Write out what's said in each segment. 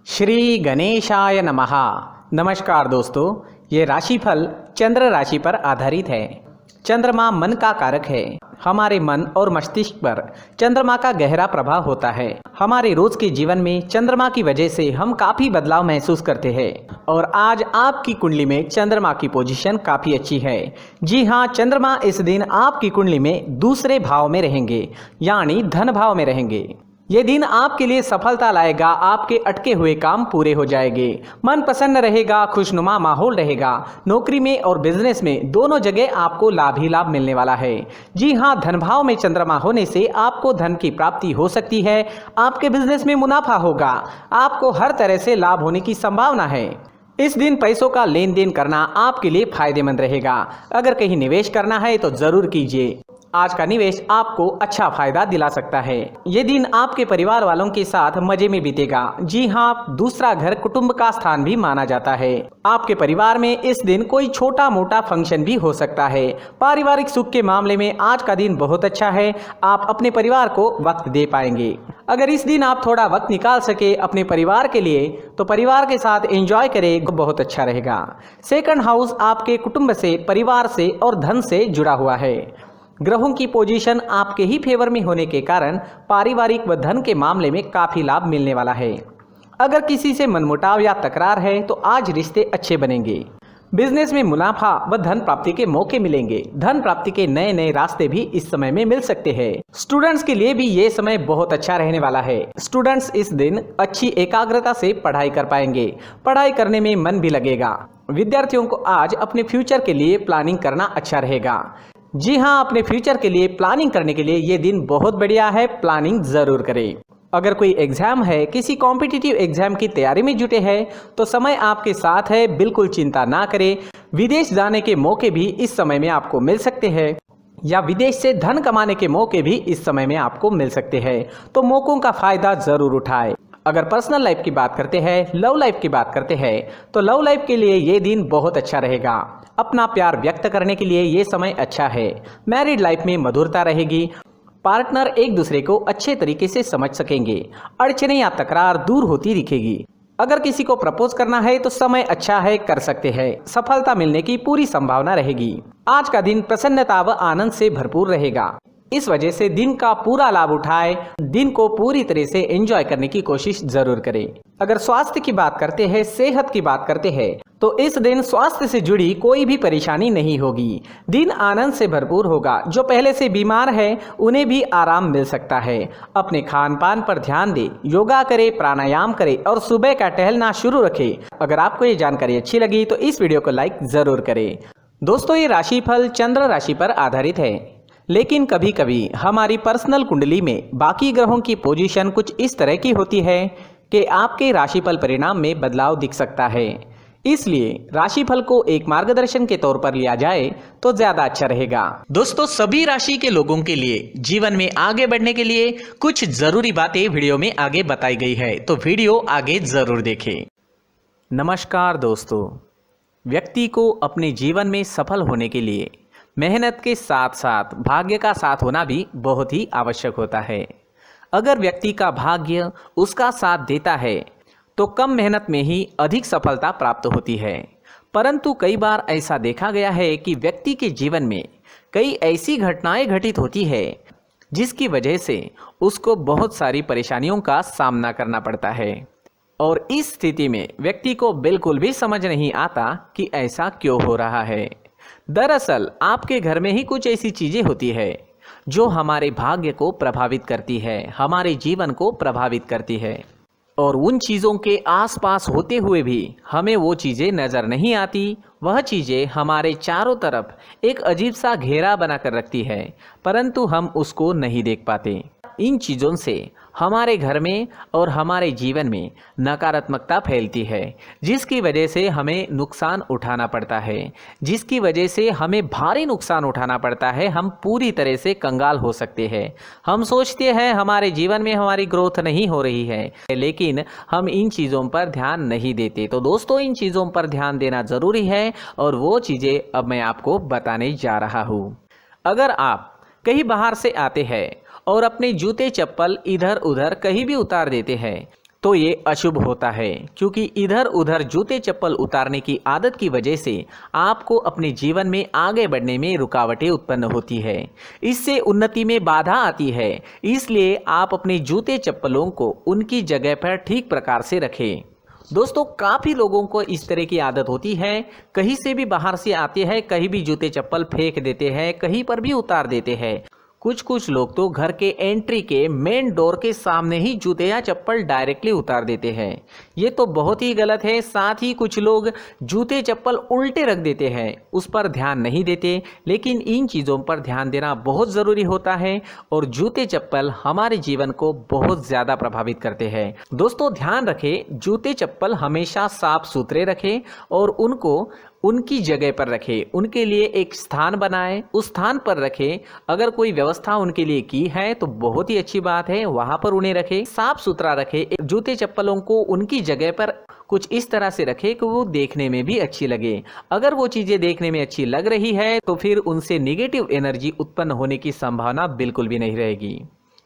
श्री गणेशाय नमः। नमस्कार दोस्तों, ये राशिफल चंद्र राशि पर आधारित है। चंद्रमा मन का कारक है। हमारे मन और मस्तिष्क पर चंद्रमा का गहरा प्रभाव होता है। हमारे रोज के जीवन में चंद्रमा की वजह से हम काफी बदलाव महसूस करते हैं और आज आपकी कुंडली में चंद्रमा की पोजीशन काफी अच्छी है। जी हाँ, चंद्रमा इस दिन आपकी कुंडली में दूसरे भाव में रहेंगे, यानी धन भाव में रहेंगे। ये दिन आपके लिए सफलता लाएगा। आपके अटके हुए काम पूरे हो जाएंगे, मन प्रसन्न रहेगा, खुशनुमा माहौल रहेगा। नौकरी में और बिजनेस में दोनों जगह आपको लाभ ही लाभ मिलने वाला है। जी हाँ, धन भाव में चंद्रमा होने से आपको धन की प्राप्ति हो सकती है। आपके बिजनेस में मुनाफा होगा। आपको हर तरह से लाभ होने की संभावना है। इस दिन पैसों का लेन देन करना आपके लिए फायदेमंद रहेगा। अगर कहीं निवेश करना है तो जरूर कीजिए। आज का निवेश आपको अच्छा फायदा दिला सकता है। ये दिन आपके परिवार वालों के साथ मजे में बीतेगा। जी हाँ, दूसरा घर कुटुंब का स्थान भी माना जाता है। आपके परिवार में इस दिन कोई छोटा मोटा फंक्शन भी हो सकता है। पारिवारिक सुख के मामले में आज का दिन बहुत अच्छा है। आप अपने परिवार को वक्त दे पाएंगे। अगर इस दिन आप थोड़ा वक्त निकाल सके अपने परिवार के लिए तो परिवार के साथ एंजॉय करें, बहुत अच्छा रहेगा। सेकंड हाउस आपके कुटुंब से, परिवार से और धन से जुड़ा हुआ है। ग्रहों की पोजीशन आपके ही फेवर में होने के कारण पारिवारिक व धन के मामले में काफी लाभ मिलने वाला है। अगर किसी से मनमुटाव या तकरार है तो आज रिश्ते अच्छे बनेंगे। बिजनेस में मुनाफा व धन प्राप्ति के मौके मिलेंगे। धन प्राप्ति के नए नए रास्ते भी इस समय में मिल सकते हैं। स्टूडेंट्स के लिए भी ये समय बहुत अच्छा रहने वाला है। स्टूडेंट्स इस दिन अच्छी एकाग्रता से पढ़ाई कर पाएंगे। पढ़ाई करने में मन भी लगेगा। विद्यार्थियों को आज अपने फ्यूचर के लिए प्लानिंग करना अच्छा रहेगा। जी हाँ, अपने फ्यूचर के लिए प्लानिंग करने के लिए ये दिन बहुत बढ़िया है। प्लानिंग जरूर करें। अगर कोई एग्जाम है, किसी कॉम्पिटिटिव एग्जाम की तैयारी में जुटे हैं तो समय आपके साथ है, बिल्कुल चिंता ना करें। विदेश जाने के मौके भी इस समय में आपको मिल सकते हैं या विदेश से धन कमाने के मौके भी इस समय में आपको मिल सकते हैं, तो मौकों का फायदा जरूर उठाएं। अगर पर्सनल लाइफ की बात करते हैं, लव लाइफ की बात करते हैं तो लव लाइफ के लिए ये दिन बहुत अच्छा रहेगा। अपना प्यार व्यक्त करने के लिए ये समय अच्छा है। मैरिड लाइफ में मधुरता रहेगी। पार्टनर एक दूसरे को अच्छे तरीके से समझ सकेंगे। अड़चने या तकरार दूर होती दिखेगी। अगर किसी को प्रपोज करना है तो समय अच्छा है, कर सकते हैं। सफलता मिलने की पूरी संभावना रहेगी। आज का दिन प्रसन्नता व आनंद से भरपूर रहेगा। इस वजह से दिन का पूरा लाभ उठाए, दिन को पूरी तरह से एंजॉय करने की कोशिश जरूर करें। अगर स्वास्थ्य की बात करते हैं, सेहत की बात करते हैं तो इस दिन स्वास्थ्य से जुड़ी कोई भी परेशानी नहीं होगी। दिन आनंद से भरपूर होगा। जो पहले से बीमार है उन्हें भी आराम मिल सकता है। अपने खान पान पर ध्यान दें, योगा करें, प्राणायाम करें और सुबह का टहलना शुरू रखें। अगर आपको ये जानकारी अच्छी लगी तो इस वीडियो को लाइक जरूर करें। दोस्तों, ये राशिफल चंद्र राशि पर आधारित है, लेकिन कभी कभी हमारी पर्सनल कुंडली में बाकी ग्रहों की पोजीशन कुछ इस तरह की होती है कि आपके राशिफल परिणाम में बदलाव दिख सकता है। इसलिए राशिफल को एक मार्गदर्शन के तौर पर लिया जाए तो ज्यादा अच्छा रहेगा। दोस्तों, सभी राशि के लोगों के लिए जीवन में आगे बढ़ने के लिए कुछ जरूरी बातें वीडियो में आगे बताई गई है, तो वीडियो आगे जरूर देखें। नमस्कार दोस्तों, व्यक्ति को अपने जीवन में सफल होने के लिए मेहनत के साथ साथ भाग्य का साथ होना भी बहुत ही आवश्यक होता है। अगर व्यक्ति का भाग्य उसका साथ देता है तो कम मेहनत में ही अधिक सफलता प्राप्त होती है। परंतु कई बार ऐसा देखा गया है कि व्यक्ति के जीवन में कई ऐसी घटनाएं घटित होती है जिसकी वजह से उसको बहुत सारी परेशानियों का सामना करना पड़ता है और इस स्थिति में व्यक्ति को बिल्कुल भी समझ नहीं आता कि ऐसा क्यों हो रहा है। दरअसल आपके घर में ही कुछ ऐसी चीजें होती है जो हमारे भाग्य को प्रभावित करती है, हमारे जीवन को प्रभावित करती है और उन चीज़ों के आसपास होते हुए भी हमें वो चीज़ें नज़र नहीं आती। वह चीज़ें हमारे चारों तरफ एक अजीब सा घेरा बनाकर रखती है, परंतु हम उसको नहीं देख पाते। इन चीज़ों से हमारे घर में और हमारे जीवन में नकारात्मकता फैलती है, जिसकी वजह से हमें नुकसान उठाना पड़ता है, जिसकी वजह से हमें भारी नुकसान उठाना पड़ता है। हम पूरी तरह से कंगाल हो सकते हैं। हम सोचते हैं हमारे जीवन में हमारी ग्रोथ नहीं हो रही है, लेकिन हम इन चीज़ों पर ध्यान नहीं देते। तो दोस्तों, इन चीज़ों पर ध्यान देना ज़रूरी है और वो चीज़ें अब मैं आपको बताने जा रहा हूँ। अगर आप कहीं बाहर से आते हैं और अपने जूते चप्पल इधर उधर कहीं भी उतार देते हैं तो ये अशुभ होता है, क्योंकि इधर उधर जूते चप्पल उतारने की आदत की वजह से आपको अपने जीवन में आगे बढ़ने में रुकावटें उत्पन्न होती है। इससे उन्नति में बाधा आती है। इसलिए आप अपने जूते चप्पलों को उनकी जगह पर ठीक प्रकार से रखें। दोस्तों, काफ़ी लोगों को इस तरह की आदत होती है, कहीं से भी बाहर से आते हैं, कहीं भी जूते चप्पल फेंक देते हैं, कहीं पर भी उतार देते हैं। कुछ लोग तो घर के एंट्री के मेन डोर के सामने ही जूते या चप्पल डायरेक्टली उतार देते हैं। ये तो बहुत ही गलत है। साथ ही कुछ लोग जूते चप्पल उल्टे रख देते हैं, उस पर ध्यान नहीं देते। लेकिन इन चीज़ों पर ध्यान देना बहुत ज़रूरी होता है और जूते चप्पल हमारे जीवन को बहुत ज़्यादा प्रभावित करते हैं। दोस्तों, ध्यान रखें, जूते चप्पल हमेशा साफ सुथरे रखें और उनको उनकी जगह पर रखें। उनके लिए एक स्थान बनाएं, उस स्थान पर रखें। अगर कोई व्यवस्था उनके लिए की है तो बहुत ही अच्छी बात है, वहां पर उन्हें रखें, साफ सुथरा रखें। जूते चप्पलों को उनकी जगह पर कुछ इस तरह से रखें कि वो देखने में भी अच्छी लगे। अगर वो चीज़ें देखने में अच्छी लग रही है तो फिर उनसे नेगेटिव एनर्जी उत्पन्न होने की संभावना बिल्कुल भी नहीं रहेगी।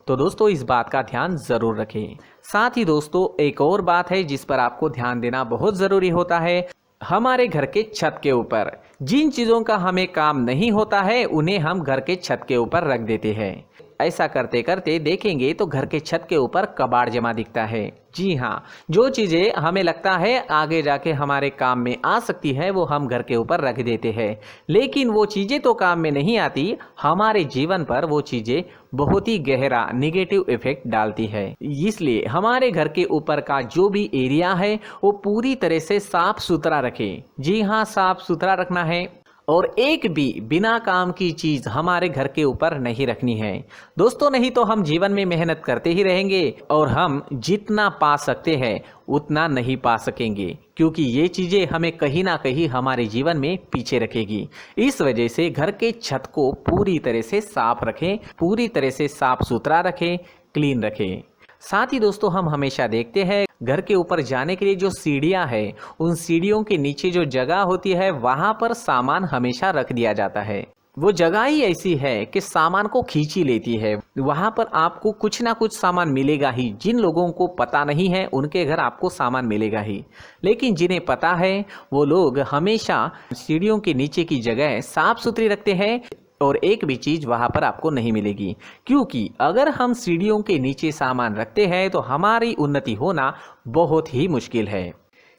तो दोस्तों, इस बात का ध्यान ज़रूर रखें। साथ ही दोस्तों, एक और बात है जिस पर आपको ध्यान देना बहुत ज़रूरी होता है। हमारे घर के छत के ऊपर जिन चीज़ों का हमें काम नहीं होता है उन्हें हम घर के छत के ऊपर रख देते हैं। ऐसा करते करते देखेंगे तो घर के छत के ऊपर कबाड़ जमा दिखता है। जी हाँ, जो चीज़ें हमें लगता है आगे जाके हमारे काम में आ सकती है वो हम घर के ऊपर रख देते हैं, लेकिन वो चीज़ें तो काम में नहीं आती, हमारे जीवन पर वो चीज़ें बहुत ही गहरा नेगेटिव इफेक्ट डालती है। इसलिए हमारे घर के ऊपर का जो भी एरिया है वो पूरी तरह से साफ सुथरा रखें। जी हाँ, साफ सुथरा रखना है और एक भी बिना काम की चीज़ हमारे घर के ऊपर नहीं रखनी है। दोस्तों, नहीं तो हम जीवन में मेहनत करते ही रहेंगे और हम जितना पा सकते हैं उतना नहीं पा सकेंगे, क्योंकि ये चीज़ें हमें कहीं ना कहीं हमारे जीवन में पीछे रखेगी। इस वजह से घर के छत को पूरी तरह से साफ रखें, पूरी तरह से साफ सुथरा रखें, क्लीन रखें। साथ ही दोस्तों, हम हमेशा देखते हैं घर के ऊपर जाने के लिए जो सीढ़ियां हैं, उन सीढ़ियों के नीचे जो जगह होती है वहां पर सामान हमेशा रख दिया जाता है। वो जगह ही ऐसी है कि सामान को खींची लेती है। वहां पर आपको कुछ ना कुछ सामान मिलेगा ही। जिन लोगों को पता नहीं है उनके घर आपको सामान मिलेगा ही, लेकिन जिन्हें पता है वो लोग हमेशा सीढ़ियों के नीचे की जगह साफ सुथरी रखते हैं और एक भी चीज़ वहाँ पर आपको नहीं मिलेगी, क्योंकि अगर हम सीढ़ियों के नीचे सामान रखते हैं तो हमारी उन्नति होना बहुत ही मुश्किल है।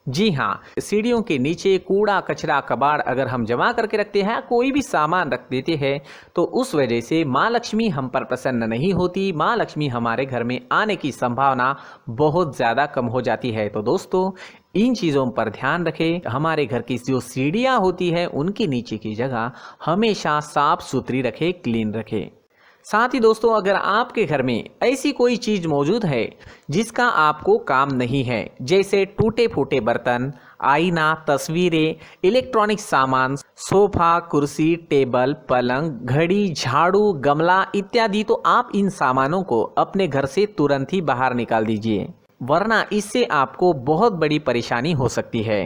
जी हाँ, सीढ़ियों के नीचे कूड़ा कचरा कबाड़ अगर हम जमा करके रखते हैं, कोई भी सामान रख देते हैं, तो उस वजह से माँ लक्ष्मी हम पर प्रसन्न नहीं होती। माँ लक्ष्मी हमारे घर में आने की संभावना बहुत ज़्यादा कम हो जाती है। तो दोस्तों, इन चीज़ों पर ध्यान रखें। हमारे घर की जो सीढ़ियाँ होती है उनके नीचे की जगह हमेशा साफ सुथरी रखें, क्लीन रखें। साथ ही दोस्तों, अगर आपके घर में ऐसी कोई चीज़ मौजूद है जिसका आपको काम नहीं है, जैसे टूटे फूटे बर्तन, आईना, तस्वीरें, इलेक्ट्रॉनिक सामान, सोफा, कुर्सी, टेबल, पलंग, घड़ी, झाड़ू, गमला इत्यादि, तो आप इन सामानों को अपने घर से तुरंत ही बाहर निकाल दीजिए, वरना इससे आपको बहुत बड़ी परेशानी हो सकती है।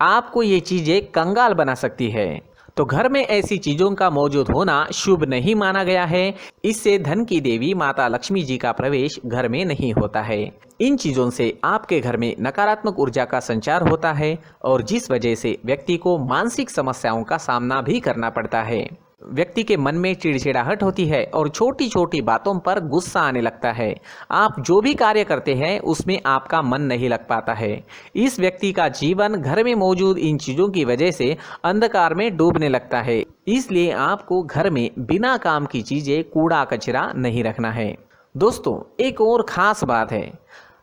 आपको ये चीज़ें कंगाल बना सकती है। तो घर में ऐसी चीज़ों का मौजूद होना शुभ नहीं माना गया है। इससे धन की देवी माता लक्ष्मी जी का प्रवेश घर में नहीं होता है। इन चीज़ों से आपके घर में नकारात्मक ऊर्जा का संचार होता है और जिस वजह से व्यक्ति को मानसिक समस्याओं का सामना भी करना पड़ता है। व्यक्ति के मन में चिड़चिड़ाहट होती है और छोटी छोटी बातों पर गुस्सा आने लगता है। आप जो भी कार्य करते हैं उसमें आपका मन नहीं लग पाता है। इस व्यक्ति का जीवन घर में मौजूद इन चीज़ों की वजह से अंधकार में डूबने लगता है। इसलिए आपको घर में बिना काम की चीज़ें, कूड़ा कचरा नहीं रखना है। दोस्तों, एक और ख़ास बात है,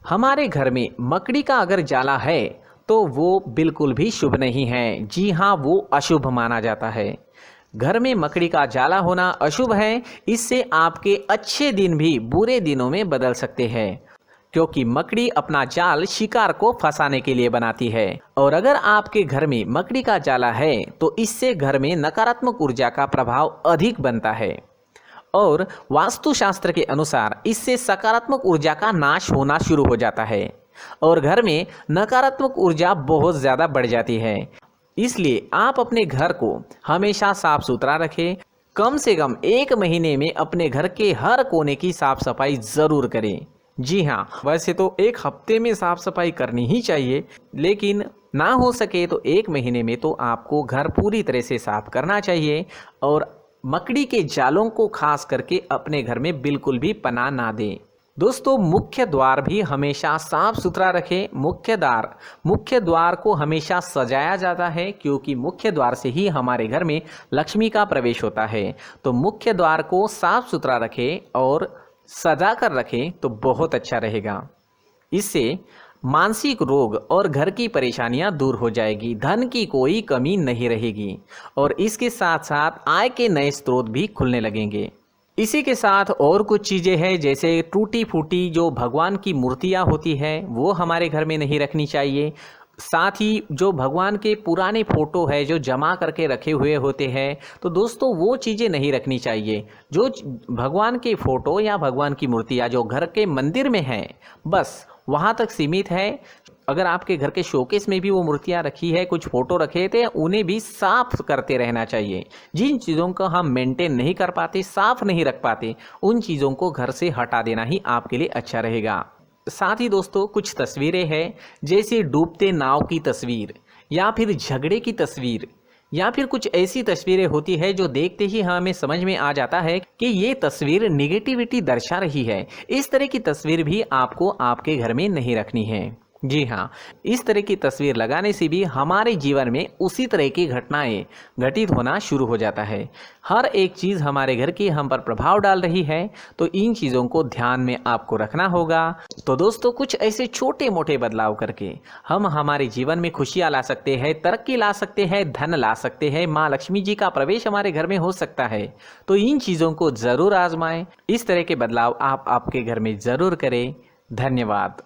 हमारे घर में मकड़ी का अगर जाला है तो वो बिल्कुल भी शुभ नहीं है। जी हाँ, वो अशुभ माना जाता है। घर में मकड़ी का जाला होना अशुभ है। इससे आपके अच्छे दिन भी बुरे दिनों में बदल सकते हैं, क्योंकि मकड़ी अपना जाल शिकार को फंसाने के लिए बनाती है। और अगर आपके घर में मकड़ी का जाला है तो इससे घर में नकारात्मक ऊर्जा का प्रभाव अधिक बनता है और वास्तुशास्त्र के अनुसार इससे सकारात्मक ऊर्जा का नाश होना शुरू हो जाता है और घर में नकारात्मक ऊर्जा बहुत ज़्यादा बढ़ जाती है। इसलिए आप अपने घर को हमेशा साफ सुथरा रखें। कम से कम 1 महीने में अपने घर के हर कोने की साफ सफाई ज़रूर करें। जी हाँ, वैसे तो एक हफ्ते में साफ सफाई करनी ही चाहिए, लेकिन ना हो सके तो 1 महीने में तो आपको घर पूरी तरह से साफ करना चाहिए और मकड़ी के जालों को खास करके अपने घर में बिल्कुल भी पनाह ना दें। दोस्तों, मुख्य द्वार भी हमेशा साफ सुथरा रखें। मुख्य द्वार को हमेशा सजाया जाता है, क्योंकि मुख्य द्वार से ही हमारे घर में लक्ष्मी का प्रवेश होता है। तो मुख्य द्वार को साफ सुथरा रखें और सजा कर रखें तो बहुत अच्छा रहेगा। इससे मानसिक रोग और घर की परेशानियां दूर हो जाएगी, धन की कोई कमी नहीं रहेगी और इसके साथ साथ आय के नए स्रोत भी खुलने लगेंगे। इसी के साथ और कुछ चीज़ें हैं, जैसे टूटी फूटी जो भगवान की मूर्तियां होती हैं वो हमारे घर में नहीं रखनी चाहिए। साथ ही जो भगवान के पुराने फोटो है जो जमा करके रखे हुए होते हैं, तो दोस्तों वो चीज़ें नहीं रखनी चाहिए। जो भगवान के फोटो या भगवान की मूर्तियाँ जो घर के मंदिर में हैं, बस वहाँ तक सीमित है। अगर आपके घर के शोकेस में भी वो मूर्तियाँ रखी है, कुछ फोटो रखे थे, उन्हें भी साफ करते रहना चाहिए। जिन चीज़ों को हम मेंटेन नहीं कर पाते, साफ नहीं रख पाते, उन चीज़ों को घर से हटा देना ही आपके लिए अच्छा रहेगा। साथ ही दोस्तों, कुछ तस्वीरें हैं, जैसे डूबते नाव की तस्वीर या फिर झगड़े की तस्वीर या फिर कुछ ऐसी तस्वीरें होती है जो देखते ही हमें समझ में आ जाता है कि ये तस्वीर निगेटिविटी दर्शा रही है। इस तरह की तस्वीर भी आपको आपके घर में नहीं रखनी है। जी हाँ, इस तरह की तस्वीर लगाने से भी हमारे जीवन में उसी तरह की घटनाएं घटित होना शुरू हो जाता है। हर एक चीज़ हमारे घर की हम पर प्रभाव डाल रही है, तो इन चीज़ों को ध्यान में आपको रखना होगा। तो दोस्तों, कुछ ऐसे छोटे मोटे बदलाव करके हम हमारे जीवन में खुशियाँ ला सकते हैं, तरक्की ला सकते हैं, धन ला सकते हैं, माँ लक्ष्मी जी का प्रवेश हमारे घर में हो सकता है। तो इन चीज़ों को ज़रूर आजमाएं। इस तरह के बदलाव आप आपके घर में ज़रूर करें। धन्यवाद।